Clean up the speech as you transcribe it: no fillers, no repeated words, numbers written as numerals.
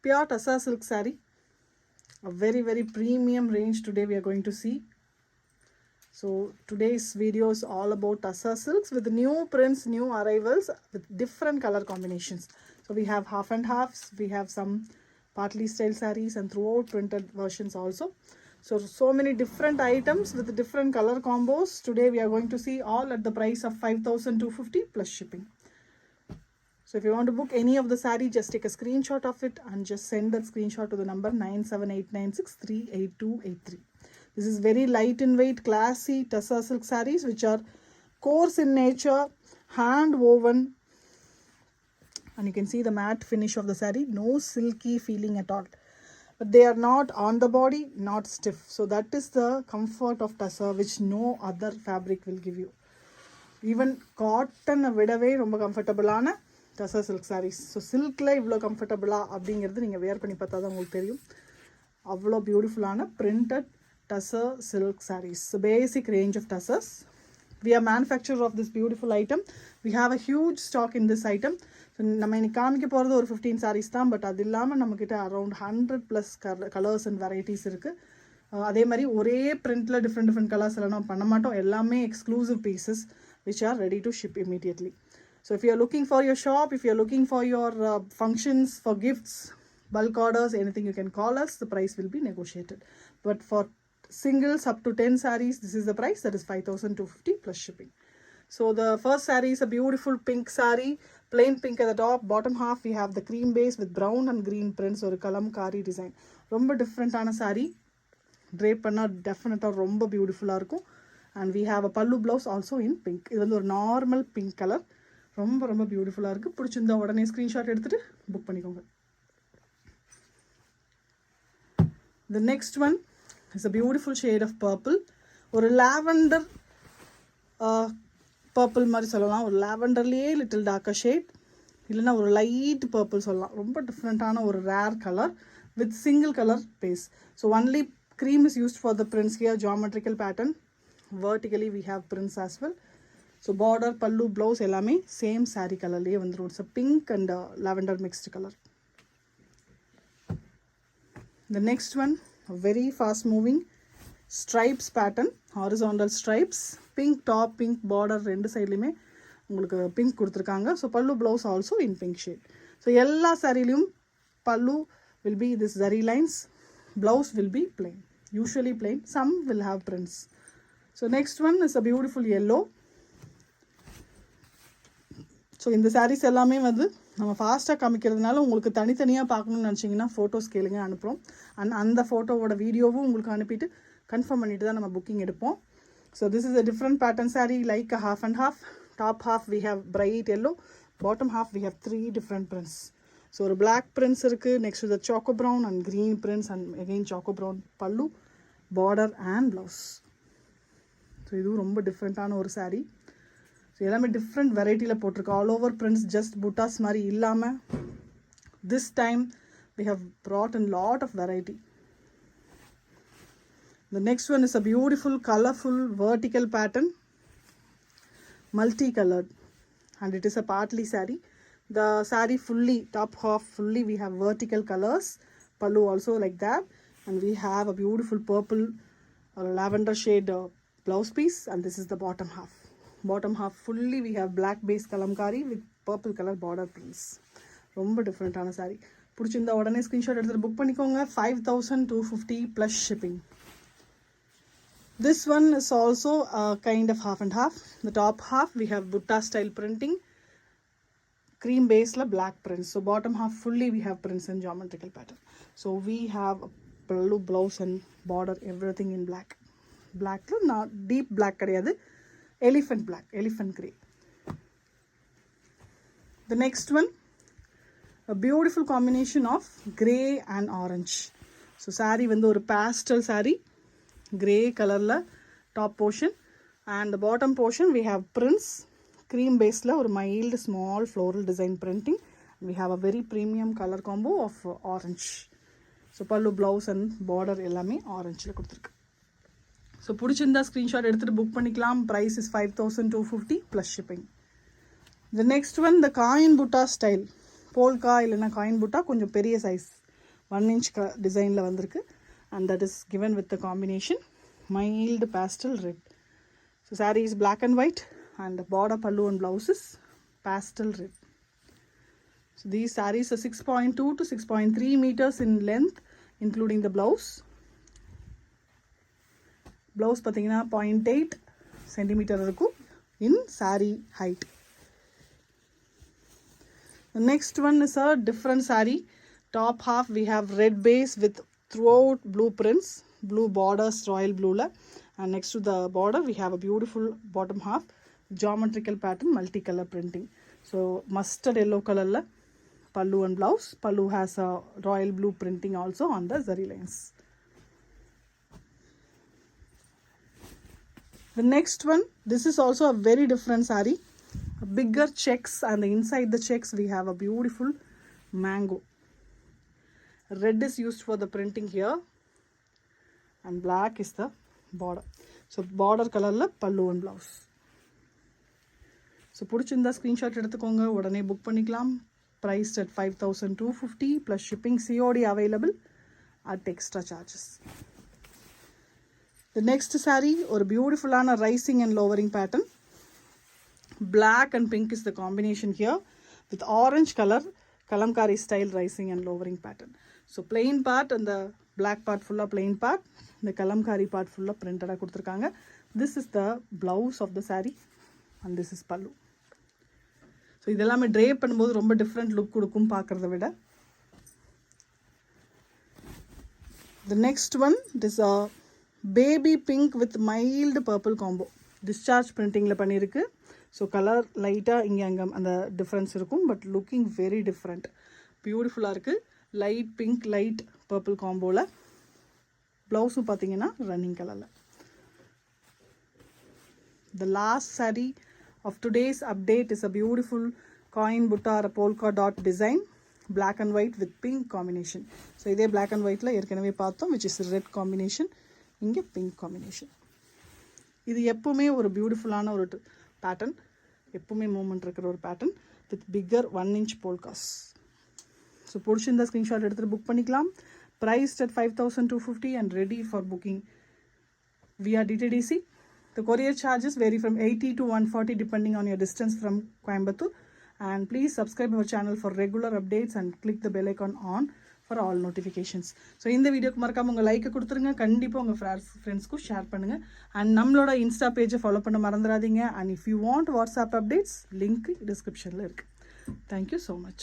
pure Tassa silk saree. A very, very premium range today we are going to see. So today's video is all about Tassa silks with new prints, new arrivals with different color combinations. So we have half and halves, we have some partly style sarees and throughout printed versions also. So many different items with different color combos. Today we are going to see all at the price of 5,250 plus shipping. So if you want to book any of the saree, just take a screenshot of it and just send that screenshot to the number 9789638283. This is very light in weight, classy Tassa silk sarees which are coarse in nature, hand woven, and you can see the matte finish of the saree, no silky feeling at all. But they are not on the body, not stiff. So that is the comfort of Tassa which no other fabric will give you. Even cotton vidave romba comfortable ஆன Tassa silk sarees. So silkல இவ்வளோ கம்ஃபர்டபுளா அப்படிங்கிறது நீங்கள் வேர் பண்ணி பார்த்தா தான் உங்களுக்கு தெரியும். அவ்வளோ பியூட்டிஃபுல்லான printed Tassa silk sarees. So basic range of Tassas. We are manufacturer of this beautiful item. We have a huge stock in this item. So நம்ம இன்னைக்கு காமிக்க போகிறது ஒரு 15 sarees தான். பட் அது இல்லாமல் நம்மக்கிட்ட அரௌண்ட் 100+ கலர்ஸ் அண்ட் வெரைட்டிஸ் இருக்குது. அதே மாதிரி ஒரே பிரிண்டில் டிஃப்ரெண்ட் கலர்ஸ் எல்லாம் நம்ம பண்ண மாட்டோம். எல்லாமே exclusive pieces which are ready to ship immediately. So if you are looking for your shop, if you are looking for your functions, for gifts, bulk orders, anything, you can call us. The price will be negotiated. But for singles up to 10 sarees, this is the price, that is 5,250 plus shipping. So the first saree is a beautiful pink saree, plain pink at the top. Bottom half we have the cream base with brown and green prints or kalamkari design. ரொம்ப டிஃப்ரெண்ட்டான saree. Drape பண்ணால் டெஃபினட்டாக ரொம்ப பியூட்டிஃபுல்லாக இருக்கும். And we have a pallu blouse also in pink. இது வந்து ஒரு நார்மல் பிங்க் கலர், ரொம்ப ரொம்ப பியூட்டிஃபுல்லாக இருக்குது. பிடிச்சிருந்தா உடனே ஸ்க்ரீன்ஷாட் எடுத்துகிட்டு புக் பண்ணிக்கோங்க. The next one is a beautiful shade of purple. ஒரு லாவெண்டர் பர்பிள் மாதிரி சொல்லலாம். ஒரு லாவெண்டர்லேயே லிட்டில் டார்க்கர் ஷேட், இல்லைனா ஒரு லைட் பர்பிள் சொல்லலாம். ரொம்ப டிஃப்ரெண்ட்டான ஒரு rare colour with single colour base. So only cream is used for the prints here, geometrical pattern. Vertically we have prints as well. So border, pallu, blouse எல்லாமே same saree கலர்லேயே வந்துடும். It's pink and lavender mixed color. The next one, a very fast moving stripes pattern, horizontal stripes, pink top, pink border, ரெண்டு சைட்லையுமே உங்களுக்கு pink கொடுத்துருக்காங்க. So பல்லு blouse also in pink shade. So எல்லா சாரிலையும் பல்லு will be this zari lines, blouse will be plain, usually plain, some will have prints. So next one is a beautiful yellow. So இந்த சாரீஸ் எல்லாமே வந்து நம்ம ஃபாஸ்ட்டாக காமிக்கிறதுனால உங்களுக்கு தனித்தனியாக பார்க்கணுன்னு நினச்சிங்கன்னா ஃபோட்டோஸ் கேளுங்க, அனுப்புகிறோம். அந்த ஃபோட்டோவோட வீடியோவும் உங்களுக்கு அனுப்பிட்டு கன்ஃபார்ம் பண்ணிட்டு தான் நம்ம புக்கிங் எடுப்போம். So this is a different pattern saree, like a half and half. Top half we have bright yellow, bottom half we have 3 different prints. So ஒரு black prints இருக்குது, next to the choco brown and green prints, and again choco brown pallu, border and blouse. So இதுவும் ரொம்ப டிஃப்ரெண்ட்டான ஒரு saree. So எல்லாமே different வெரைட்டியில் போட்டிருக்கோம். All over prints, just புட்டாஸ் மாதிரி இல்லாமல் this time we have brought in lot of variety. The next one is a beautiful colorful vertical pattern, multicolored, and it is a partly saree. The saree fully, top half fully we have vertical colors, pallu also like that, and we have a beautiful purple or lavender shade blouse piece, and this is the bottom half. Bottom half fully we have black base kalamkari with purple color border prints. ரொம்ப டிஃப்ரெண்ட்டான saree. பிடிச்சிருந்தா உடனே screenshot எடுத்துகிட்டு book பண்ணிக்கோங்க. 5,250 plus shipping. This one is also a kind of half and half. The top half we have butta style printing, cream base la black prints. So bottom half fully we have prints in geometrical pattern. So we have a pallu, blouse and border, everything in black. Black not deep black கிடையாது, elephant black, elephant grey. The next one, a beautiful combination of grey and orange. So saree வந்து ஒரு pastel saree, grey colorல top portion, and the bottom portion we have prints, cream baseல ஒரு mild small floral design printing. We have a very premium color combo of orange. So pallu, blouse and border எல்லாமே orangeல கொடுத்துருக்கு. So பிடிச்சிருந்தா screenshot எடுத்துகிட்டு book பண்ணிக்கலாம். Price is 5,250 plus shipping. The next one, the coin புட்டா style, polka இல்லைன்னா coin புட்டா, கொஞ்சம் பெரிய சைஸ். 1 inch designல வந்திருக்கு and that is given with the combination mild pastel red. So saree is black and white and the border pallu and blouse is pastel red. So these sarees are 6.2 to 6.3 meters in length including the blouse. Blouse pathina 0.8 centimeter irukum in saree height. The next one is a different saree. Top half we have red base with throughout blue prints, blue borders, royal blue la, and next to the border we have a beautiful bottom half geometrical pattern, multicolor printing. So mustard yellow color la pallu and blouse. Pallu has a royal blue printing also on the zari lines. The next one, this is also a very different saree. A bigger checks and inside the checks we have a beautiful mango. Red is used for the printing here and black is the border. So border color la pallu and blouse. So புடிச்சிருந்தா screenshot எடுத்துக்கோங்க, உடனே book பண்ணிக்கலாம். Priced at 5,250 plus shipping, COD available at extra charges. The next saree or beautiful on a rising and lowering pattern. Black and pink is the combination here with orange color, kalamkari style rising and lowering pattern. So plain part and the black part full of plain part, the kalamkari part full of printed ah kuduthirukanga. This is the blouse of the saree and this is pallu. So இதெல்லாம் drape பண்ணும்போது ரொம்ப different look கொடுக்கும் பார்க்கறத விட. The next one is a baby pink with mild purple combo. Discharge printing la பண்ணிருக்கு. So color light ah இங்க அங்க அந்த difference இருக்கும், but looking very different. Beautiful ah இருக்கு. Light pink light purple combo la. Blouse பாத்தீங்கன்னா running color la. The last saree of today's update is a beautiful coin butta or polka dot design, black and white with pink combination. So இதே black and white la ஏற்கனவே பார்த்தோம், which is red combination, இங்க pink combination. இது எப்பவுமே ஒரு பியூட்டிஃபுல்லான ஒரு pattern, எப்பவுமே மூவ்மெண்ட் இருக்கிற ஒரு pattern with bigger 1 inch polkas. So பிடிச்சிருந்தா ஸ்கிரீன்ஷாட் எடுத்துட்டு புக் பண்ணிக்கலாம். Priced at 5,250 and ready for booking via DTDC. The courier charges vary from 80 to 140 depending on your distance from Coimbatore. And please subscribe our channel for regular updates and click the bell icon on for all notifications. So இந்த வீடியோக்கு மறக்காம உங்க like கொடுத்துருங்க, கண்டிப்பா உங்க ஃப்ரெண்ட்ஸ்க்கு share பண்ணுங்க and நம்மளோட இன்ஸ்டா பேஜை ஃபாலோ பண்ண மறந்துடாதீங்க. And if you want WhatsApp updates, link descriptionல இருக்கு. Thank you so much.